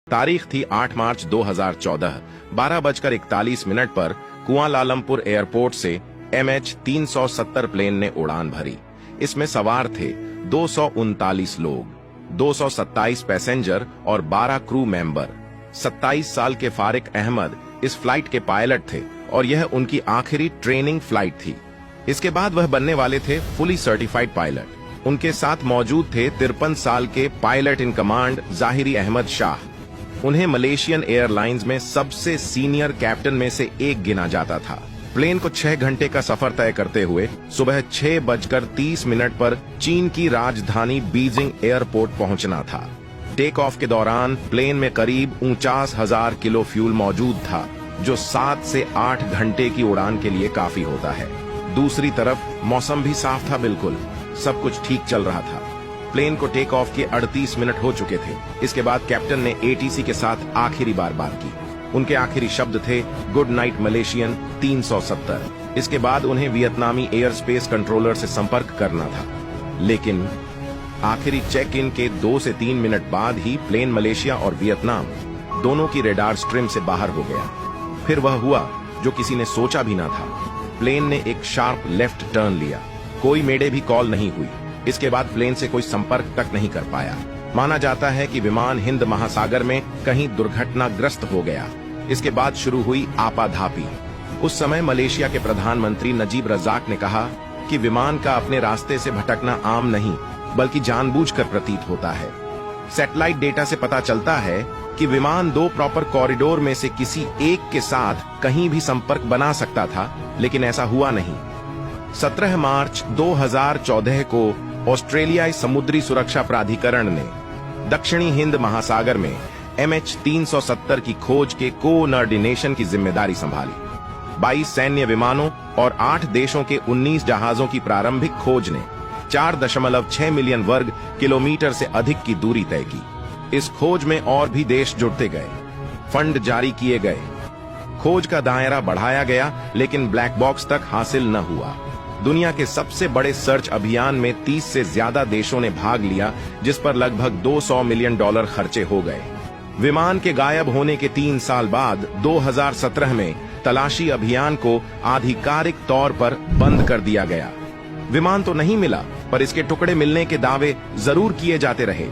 तारीख थी 8 मार्च 2014, 12:41 पर कुआलालंपुर एयरपोर्ट से MH370 प्लेन ने उड़ान भरी। इसमें सवार थे 239 लोग, 227 पैसेंजर और 12 क्रू मेंबर। 27 साल के फारिक अहमद इस फ्लाइट के पायलट थे और यह उनकी आखिरी ट्रेनिंग फ्लाइट थी। इसके बाद वह बनने वाले थे फुली सर्टिफाइड पायलट। उनके साथ मौजूद थे 53 साल के pilot in command Zaharie Ahmad Shah. उन्हें मलेशियन एयरलाइंस में सबसे सीनियर कैप्टन में से एक गिना जाता था। प्लेन को 6 घंटे का सफर तय करते हुए सुबह 6:30 पर चीन की राजधानी बीजिंग एयरपोर्ट पहुंचना था। टेक ऑफ के दौरान प्लेन में करीब 49,000 किलो फ्यूल मौजूद था, जो 7 से 8 घंटे की उड़ान के लिए काफी होता है। दूसरी तरफ मौसम भी साफ था, बिल्कुल सब कुछ ठीक चल रहा था। प्लेन को टेक ऑफ के 38 मिनट हो चुके थे। इसके बाद कैप्टन ने ATC के साथ आखिरी बात की। उनके आखिरी शब्द थे गुड नाइट मलेशियन 370। इसके बाद उन्हें वियतनामी एयर स्पेस कंट्रोलर से संपर्क करना था, लेकिन आखिरी चेक इन के 2 से 3 मिनट बाद ही प्लेन मलेशिया और वियतनाम दोनों की रेडार स्ट्रीम से बाहर हो गया। फिर वह हुआ जो किसी ने सोचा भी ना था। प्लेन ने एक शार्प लेफ्ट टर्न लिया। कोई मेडे भी कॉल नहीं हुई। इसके बाद प्लेन से कोई संपर्क तक नहीं कर पाया। माना जाता है कि विमान हिंद महासागर में कहीं दुर्घटनाग्रस्त हो गया। इसके बाद शुरू हुई आपाधापी। उस समय मलेशिया के प्रधानमंत्री नजीब रजाक ने कहा कि विमान का अपने रास्ते से भटकना आम नहीं, बल्कि जानबूझकर प्रतीत होता है। सैटेलाइट डेटा से पता चलता है कि विमान 2 प्रॉपर कॉरिडोर में से किसी एक के साथ कहीं भी संपर्क बना सकता था, लेकिन ऐसा हुआ नहीं। 17 मार्च 2014 को ऑस्ट्रेलियाई समुद्री सुरक्षा प्राधिकरण ने दक्षिणी हिंद महासागर में MH370 की खोज के कोऑर्डिनेशन की जिम्मेदारी संभाली। 22 सैन्य विमानों और 8 देशों के 19 जहाजों की प्रारंभिक खोज ने 4.6 मिलियन वर्ग किलोमीटर से अधिक की दूरी तय की। इस खोज में और भी देश जुड़ते गए, फंड जारी किए गए, खोज का दायरा बढ़ाया गया, लेकिन ब्लैक बॉक्स तक हासिल न हुआ। दुनिया के सबसे बड़े सर्च अभियान में 30 से ज्यादा देशों ने भाग लिया, जिस पर लगभग $200 मिलियन खर्चे हो गए। विमान के गायब होने के 3 साल बाद 2017 में तलाशी अभियान को आधिकारिक तौर पर बंद कर दिया गया। विमान तो नहीं मिला, पर इसके टुकड़े मिलने के दावे जरूर किए जाते रहे।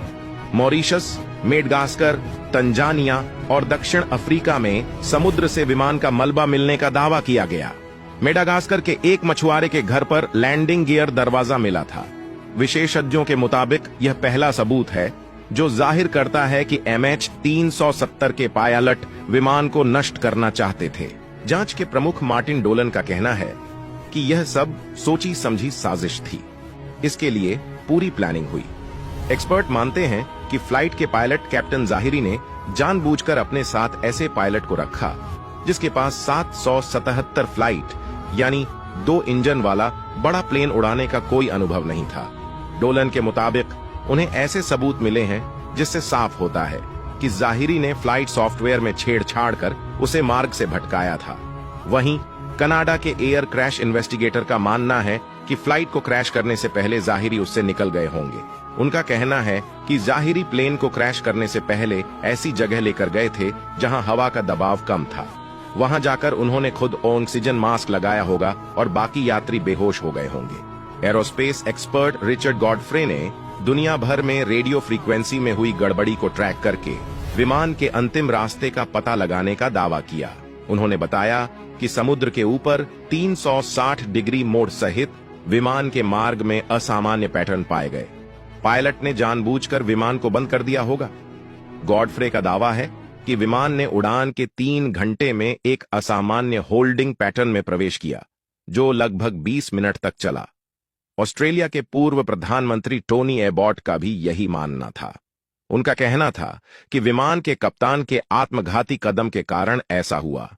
मॉरिशस, मेडगास्कर, तंजानिया और दक्षिण अफ्रीका में समुद्र से विमान का मलबा मिलने का दावा किया गया। मेडागास्कर के एक मछुआरे के घर पर लैंडिंग गियर दरवाजा मिला था। विशेषज्ञों के मुताबिक यह पहला सबूत है जो जाहिर करता है कि MH370 के पायलट विमान को नष्ट करना चाहते थे। जांच के प्रमुख मार्टिन डोलन का कहना है कि यह सब सोची समझी साजिश थी। इसके लिए पूरी प्लानिंग हुई। एक्सपर्ट मानते हैं कि फ्लाइट के पायलट कैप्टन जाहिरी ने जानबूझकर अपने साथ ऐसे पायलट को रखा जिसके पास 777 फ्लाइट यानी 2 इंजन वाला बड़ा प्लेन उड़ाने का कोई अनुभव नहीं था। डोलन के मुताबिक उन्हें ऐसे सबूत मिले हैं जिससे साफ होता है कि जाहिरी ने फ्लाइट सॉफ्टवेयर में छेड़छाड़ कर उसे मार्ग से भटकाया था। वहीं कनाडा के एयर क्रैश इन्वेस्टिगेटर का मानना है कि फ्लाइट को क्रैश करने से पहले जाहिरी उससे निकल गए होंगे। उनका कहना है कि जाहिरी प्लेन को क्रैश करने से पहले ऐसी जगह लेकर गए थे जहां हवा का दबाव कम था। वहां जाकर उन्होंने खुद ऑक्सीजन मास्क लगाया होगा और बाकी यात्री बेहोश हो गए होंगे। एरोस्पेस एक्सपर्ट रिचर्ड गॉडफ्रे ने दुनिया भर में रेडियो फ्रीक्वेंसी में हुई गड़बड़ी को ट्रैक करके विमान के अंतिम रास्ते का पता लगाने का दावा किया। उन्होंने बताया कि समुद्र के ऊपर 360 डिग्री मोड़ सहित विमान के मार्ग में असामान्य पैटर्न पाए गए। पायलट ने जानबूझकर विमान को बंद कर दिया होगा। गॉडफ्रे का दावा है कि विमान ने उड़ान के 3 घंटे में एक असामान्य होल्डिंग पैटर्न में प्रवेश किया, जो लगभग 20 मिनट तक चला। ऑस्ट्रेलिया के पूर्व प्रधानमंत्री टोनी एबॉट का भी यही मानना था। उनका कहना था कि विमान के कप्तान के आत्मघाती कदम के कारण ऐसा हुआ।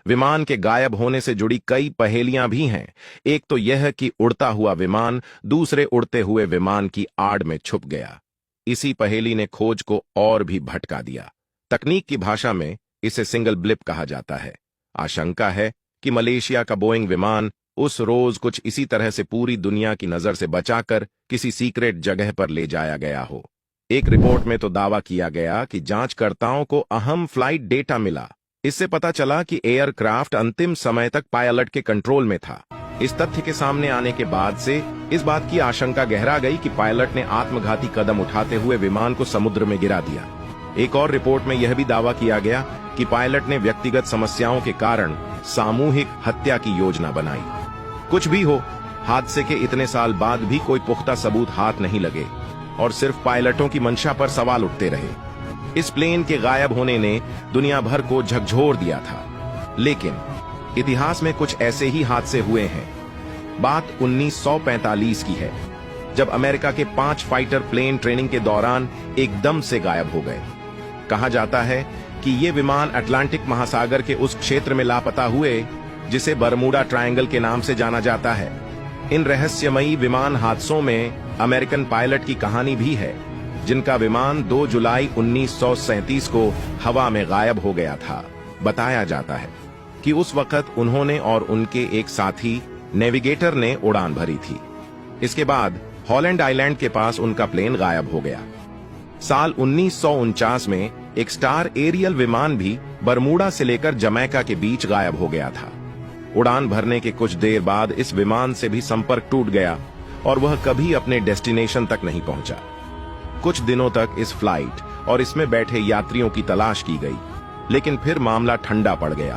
विमान के गायब होने से जुड़ी कई पहेलियां भी हैं। एक तो यह कि उड़ता हुआ विमान दूसरे उड़ते हुए विमान की आड़ में छुप गया। इसी पहेली ने खोज को और भी भटका दिया। तकनीक की भाषा में इसे सिंगल ब्लिप कहा जाता है। आशंका है कि मलेशिया का बोइंग विमान उस रोज कुछ इसी तरह से पूरी दुनिया की नजर से बचाकर किसी सीक्रेट जगह पर ले जाया गया हो। एक रिपोर्ट में तो दावा किया गया कि जांचकर्ताओं को अहम फ्लाइट डेटा मिला। इससे पता चला कि एयरक्राफ्ट अंतिम समय तक पायलट के कंट्रोल में था। इस तथ्य के सामने आने के बाद से इस बात की आशंका गहरा गई कि पायलट ने आत्मघाती कदम उठाते हुए विमान को समुद्र में गिरा दिया। एक और रिपोर्ट में यह भी दावा किया गया कि पायलट ने व्यक्तिगत समस्याओं के कारण सामूहिक हत्या की योजना बनाई। कुछ भी हो, हादसे के इतने साल बाद भी कोई पुख्ता सबूत हाथ नहीं लगे और सिर्फ पायलटों की मंशा पर सवाल उठते रहे। इस प्लेन के गायब होने ने दुनिया भर को झकझोर दिया था, लेकिन इतिहास में कुछ ऐसे ही हादसे हुए हैं। बात 1945 की है, जब अमेरिका के 5 फाइटर प्लेन ट्रेनिंग के दौरान एकदम से गायब हो गए। कहा जाता है कि ये विमान अटलांटिक महासागर के उस क्षेत्र में लापता हुए जिसे बरमूडा ट्रायंगल के नाम से जाना जाता है। इन रहस्यमयी विमान हादसों में अमेरिकन पायलट की कहानी भी है, जिनका विमान 2 जुलाई 1937 को हवा में गायब हो गया था। बताया जाता है कि उस वक्त उन्होंने और उनके एक साथी नेविगेटर ने उड़ान भरी थी। इसके बाद हॉलैंड आइलैंड के पास उनका प्लेन गायब हो गया। साल 1949 में एक स्टार एरियल विमान भी बरमूडा से लेकर जमैका के बीच गायब हो गया था। उड़ान भरने के कुछ देर बाद इस विमान से भी संपर्क टूट गया और वह कभी अपने डेस्टिनेशन तक नहीं पहुंचा। कुछ दिनों तक इस फ्लाइट और इसमें बैठे यात्रियों की तलाश की गई, लेकिन फिर मामला ठंडा पड़ गया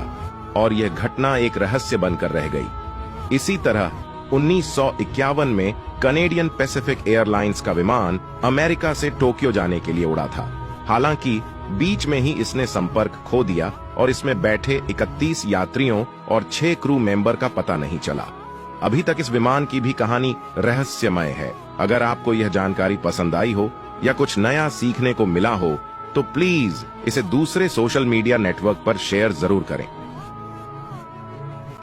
और यह घटना एक रहस्य बनकर रह गई। इसी तरह 1951 में कनेडियन पैसिफिक एयरलाइंस का विमान अमेरिका से टोक्यो जाने के लिए उड़ा था। हालांकि बीच में ही इसने संपर्क खो दिया और इसमें बैठे 31 यात्रियों और 6 क्रू मेंबर का पता नहीं चला। अभी तक इस विमान की भी कहानी रहस्यमय है। अगर आपको यह जानकारी पसंद आई हो या कुछ नया सीखने को मिला हो तो प्लीज इसे दूसरे सोशल मीडिया नेटवर्क पर शेयर जरूर करें।